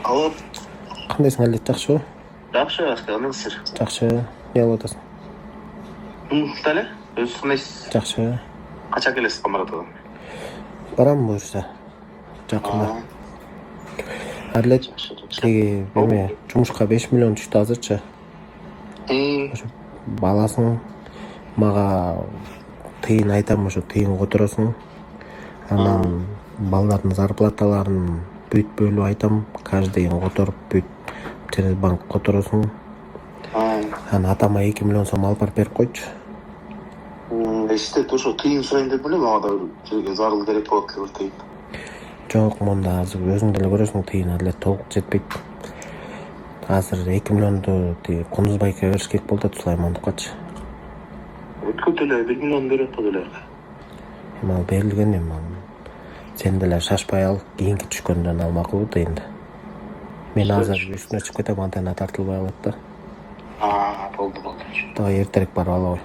Алло, Кандайсың әлде, жақсы ба? жақсы, қалыңыздар. Жақсы. Не қылып отырсың? Жұмыста әлі? Өзі қандайсыз? Жақсы. Қанша келесіз Қамаратадан? Барамын бұйырса. Жақында. Әділет неге берме, жұмысқа 5 миллион түсті азырча. Ошо баласың мага тыйын айтам, ошо тыйын которосуң. Анан балдардын зарплаталарын бүт бөлүп айтам, каждыйын которуп бүт через банк которосуң. Анан атама 2 миллион сом алып барып берип койчу. Эстет ошо тыйын сурайын деп эле мага да жерге зарыл керек болот эле тыйын. Жок, монда азыр өзүң деле көрөсүң, тыйын эле толук жетпейт. Азыр 2 миллионду Кундуз байке бериш керек болуп атат Сулаймановгачы. Өткөн эле 1 миллион берип атат эле. Эми берилген эми. Сен деле шашпай ал, кийинки түшкөндөн ал макул тыйынды. Мен азыр үстүнө чыгып кетем, антена тартылбай калат да. Болду. Дагы эртерээк барып алабай.